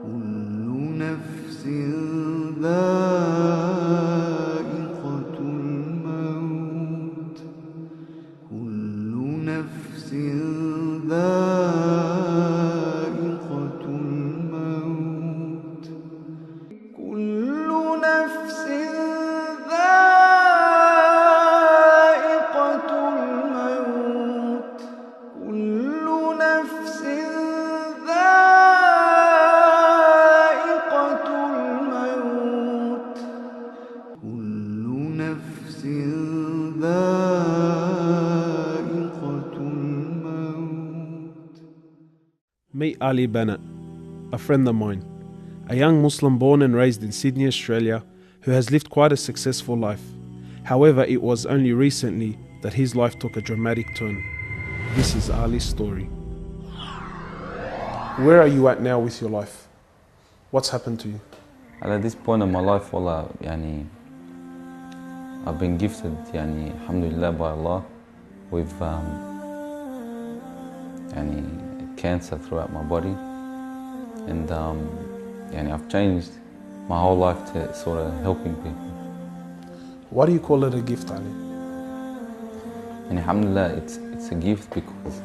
كل نفس ذائقة الموت كل نفس ذائقة الموت كل نفس ذائقة الموت كل نفس ذائقة الموت كل نفس ذائقة الموت. Meet Ali Bennett, a friend of mine, a young Muslim born and raised in Sydney, Australia, who has lived quite a successful life. However, it was only recently that his life took a dramatic turn. This is Ali's story. Where are you at now with your life? What's happened to you? At this point in my life, والله I've been gifted alhamdulillah by Allah with cancer throughout my body, and I've changed my whole life to sort of helping people. Why do you call it a gift, Ali? And alhamdulillah, it's a gift because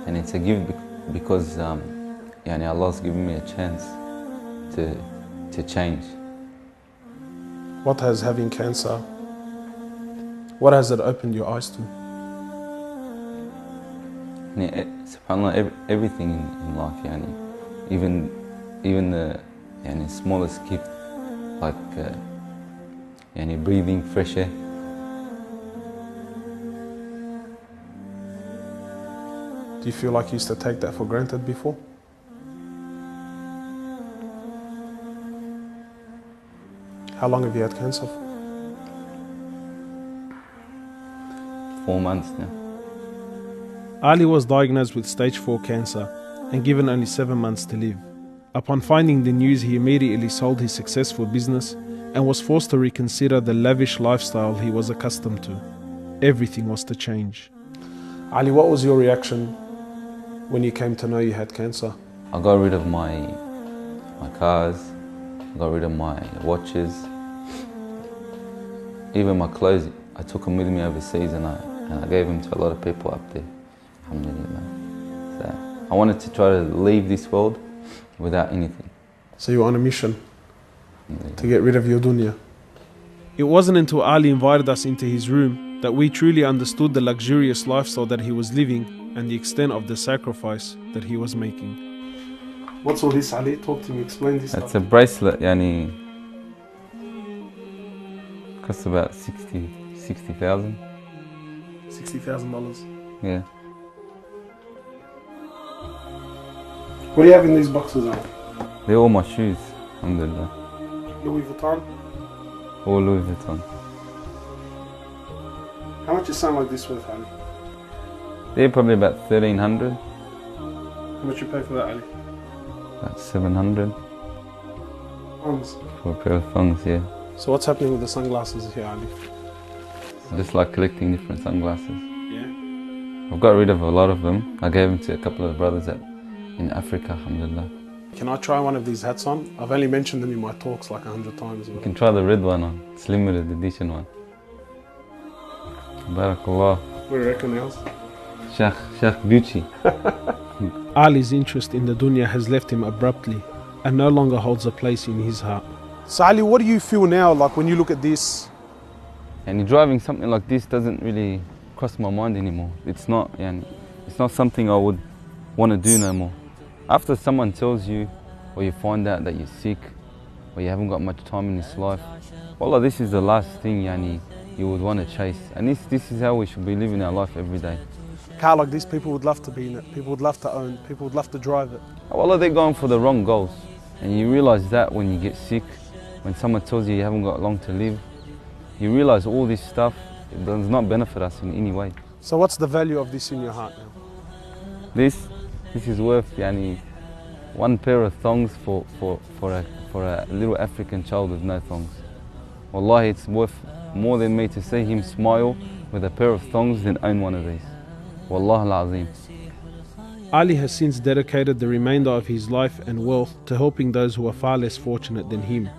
and it's a gift because Allah's given me a chance to change. What has having cancer, what has it opened your eyes to? SubhanAllah, everything in life, even the smallest gift, like breathing fresh air. Do you feel like you used to take that for granted before? How long have you had cancer for? 4 months now. Ali was diagnosed with stage 4 cancer and given only 7 months to live. Upon finding the news, he immediately sold his successful business and was forced to reconsider the lavish lifestyle he was accustomed to. Everything was to change. Ali, what was your reaction when you came to know you had cancer? I got rid of my cars, I got rid of my watches, even my clothes. I took them with me overseas and I gave them to a lot of people up there. Alhamdulillah. So I wanted to try to leave this world without anything. So you were on a mission to get rid of your dunya. It wasn't until Ali invited us into his room that we truly understood the luxurious lifestyle that he was living and the extent of the sacrifice that he was making. What's all this, Ali? Talk to me, explain this. It's a bracelet, costs about $60,000. $60,000. Yeah. What do you have in these boxes, Ali? They're all my shoes, alhamdulillah. Louis Vuitton? All Louis Vuitton. How much is something like this worth, Ali? They're probably about 1,300. How much you pay for that, Ali? About 700. Thongs. For a pair of thongs, yeah. So what's happening with the sunglasses here, Ali? I just like collecting different sunglasses. Yeah? I've got rid of a lot of them. I gave them to a couple of brothers in Africa, alhamdulillah. Can I try one of these hats on? I've only mentioned them in my talks like 100 times. You can try the red one on. It's limited edition one. Barakallah. What do you reckon else? Sheikh Gucci. Ali's interest in the dunya has left him abruptly and no longer holds a place in his heart. So Ali, what do you feel now, like when you look at this? And driving something like this doesn't really cross my mind anymore. It's not something I would want to do no more. After someone tells you, or you find out that you're sick, or you haven't got much time in this life, wallah, this is the last thing you would want to chase. And this is how we should be living our life every day. Car like this, people would love to be in it, people would love to own, people would love to drive it. Wallah, they're going for the wrong goals. And you realize that when you get sick, when someone tells you haven't got long to live, you realize all this stuff, it does not benefit us in any way. So what's the value of this in your heart now? This is worth one pair of thongs for a little African child with no thongs. Wallahi, it's worth more than me to see him smile with a pair of thongs than own one of these. Wallah al-Azim. Ali has since dedicated the remainder of his life and wealth to helping those who are far less fortunate than him.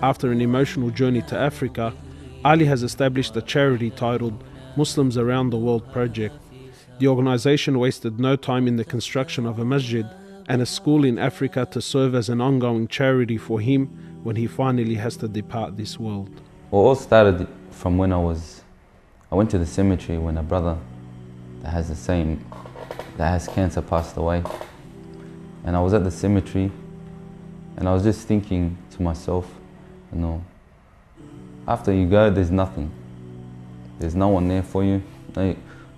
After an emotional journey to Africa, Ali has established a charity titled Muslims Around the World Project. The organization wasted no time in the construction of a masjid and a school in Africa to serve as an ongoing charity for him when he finally has to depart this world. Well, it all started from when I went to the cemetery when a brother that has cancer passed away. And I was at the cemetery and I was just thinking to myself, after you go, there's nothing. There's no one there for you.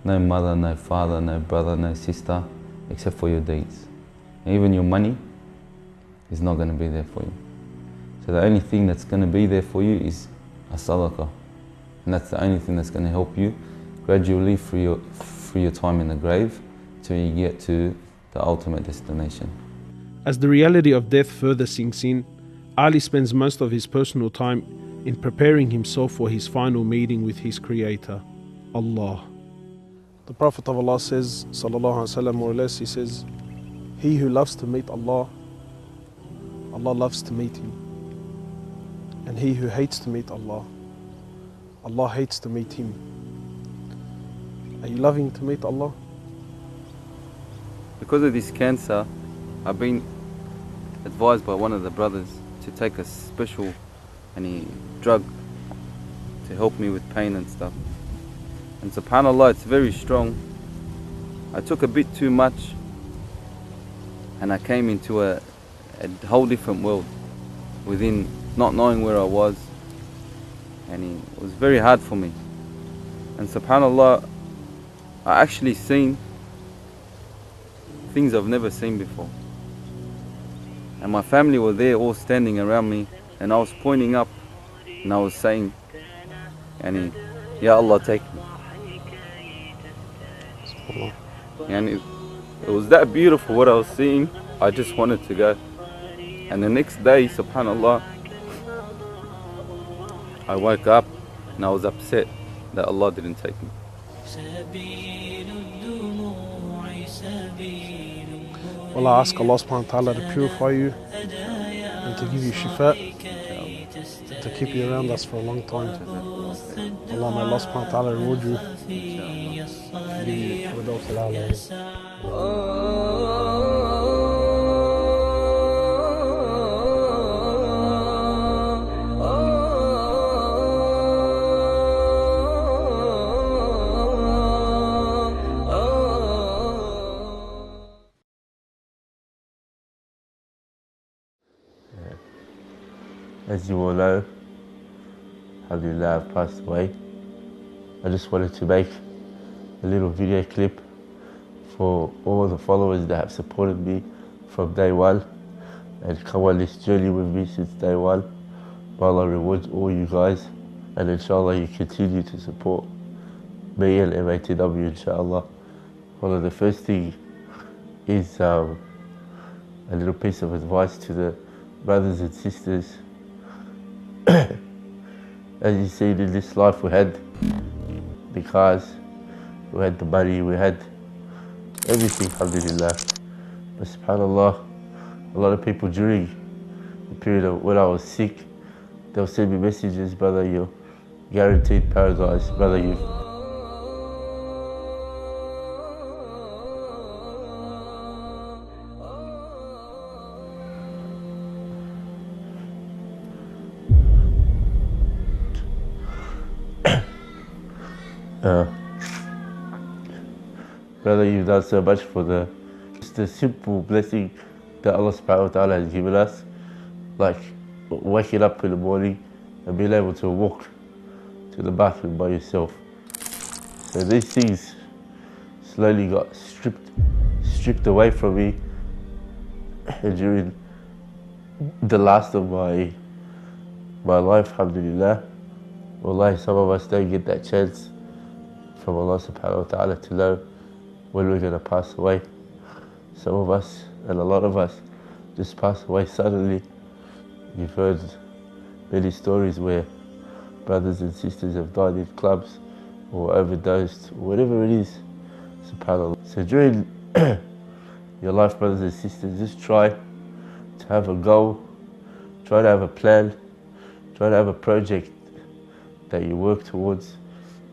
No mother, no father, no brother, no sister, except for your deeds. And even your money is not going to be there for you. So the only thing that's going to be there for you is a sadaqah. And that's the only thing that's going to help you gradually through your time in the grave till you get to the ultimate destination. As the reality of death further sinks in, Ali spends most of his personal time in preparing himself for his final meeting with his Creator, Allah. The Prophet of Allah says, sallallahu alaihi wasallam, more or less, he says, he who loves to meet Allah, Allah loves to meet him. And he who hates to meet Allah, Allah hates to meet him. Are you loving to meet Allah? Because of this cancer, I've been advised by one of the brothers to take a special drug to help me with pain and stuff. And subhanAllah, it's very strong. I took a bit too much and I came into a whole different world within not knowing where I was, and it was very hard for me. And subhanAllah, I actually seen things I've never seen before. And my family were there all standing around me, and I was pointing up and I was saying, Ya Allah, take me. And it was that beautiful what I was seeing. I just wanted to go. And the next day, subhanAllah, I woke up and I was upset that Allah didn't take me. Well, I ask Allah subhanahu wa ta'ala to purify you and to give you shifa, to keep you around us for a long time. Allah, may Allah subhanahu wa ta'ala reward you. Give you firdaus al-a'la. As you all know, alhamdulillah, I've passed away. I just wanted to make a little video clip for all the followers that have supported me from day one and come on this journey with me since day one. May Allah reward all you guys, and inshallah you continue to support me and MATW, inshallah. Well, the first thing is a little piece of advice to the brothers and sisters. As you see, in this life we had the cars, we had the money, we had everything, alhamdulillah. But subhanAllah, a lot of people during the period of when I was sick, they'll send me messages, brother, you're guaranteed paradise, brother, you've brother, you've done so much for just the simple blessing that Allah subhanahu wa ta'ala has given us, like waking up in the morning and being able to walk to the bathroom by yourself. So these things slowly got stripped away from me during the last of my life, alhamdulillah. Wallahi, some of us don't get that chance from Allah subhanahu wa ta'ala to know when we're going to pass away. Some of us, and a lot of us, just pass away suddenly. You've heard many stories where brothers and sisters have died in clubs or overdosed, or whatever it is, subhanAllah. So during your life, brothers and sisters, just try to have a goal, try to have a plan, try to have a project that you work towards.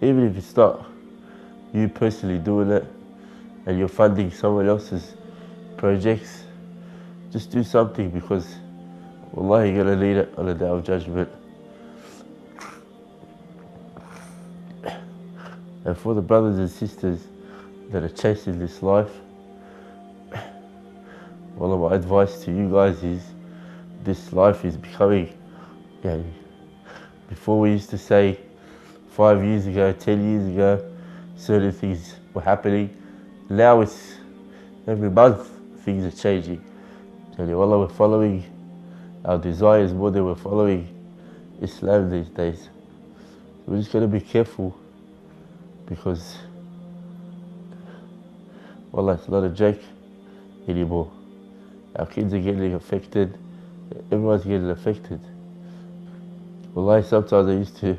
Even if it's not you personally doing it and you're funding someone else's projects, just do something, because wallahi you're going to need it on the day of judgment. And for the brothers and sisters that are chasing this life, well, my advice to you guys is, this life is becoming, before we used to say 5 years ago, 10 years ago, certain things were happening. Now it's every month things are changing. And wallah, we're following our desires more than we're following Islam these days. We're just going to be careful, because wallah, it's not a joke anymore. Our kids are getting affected, everyone's getting affected. Wallahi, sometimes I used to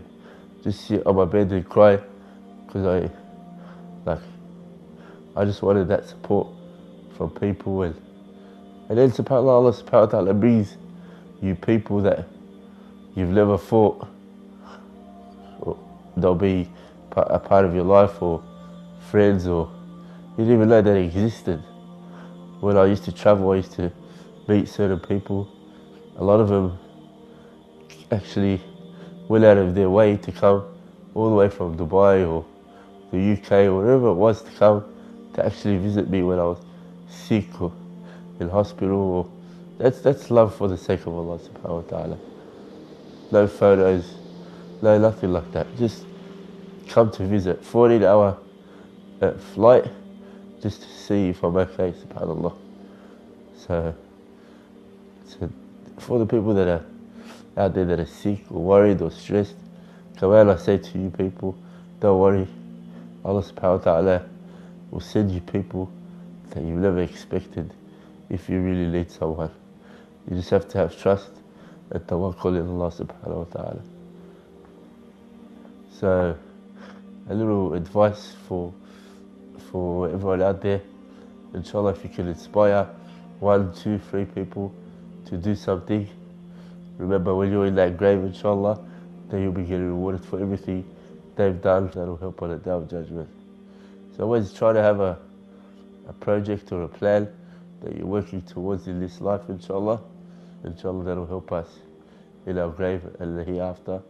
just sit on my bed and cry, because I just wanted that support from people, and then subhanAllah, Allah subhanahu wa ta'ala brings you people that you've never thought they'll be a part of your life, or friends, or you didn't even know they existed. When I used to travel, I used to meet certain people. A lot of them actually went out of their way to come all the way from Dubai or the UK or wherever it was to come to actually visit me when I was sick or in hospital. Or that's love for the sake of Allah subhanahu wa ta'ala. No photos, no nothing like that. Just come to visit. 14-hour flight just to see if I'm okay, subhanAllah. So for the people that are out there that are sick or worried or stressed, come out, I say to you people, don't worry. Allah subhanahu wa ta'ala will send you people that you've never expected if you really need someone. You just have to have trust and tawakkul in Allah subhanahu wa ta'ala. So a little advice for everyone out there. Inshallah, if you can inspire 1, 2, 3 people to do something, remember when you're in that grave, inshallah, then you'll be getting rewarded for everything they've done. That'll help on the day of judgment. So always try to have a project or a plan that you're working towards in this life, inshallah. Inshallah, that'll help us in our grave and the hereafter.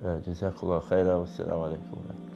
Jazakallah khairan. Wassalamu alaikum.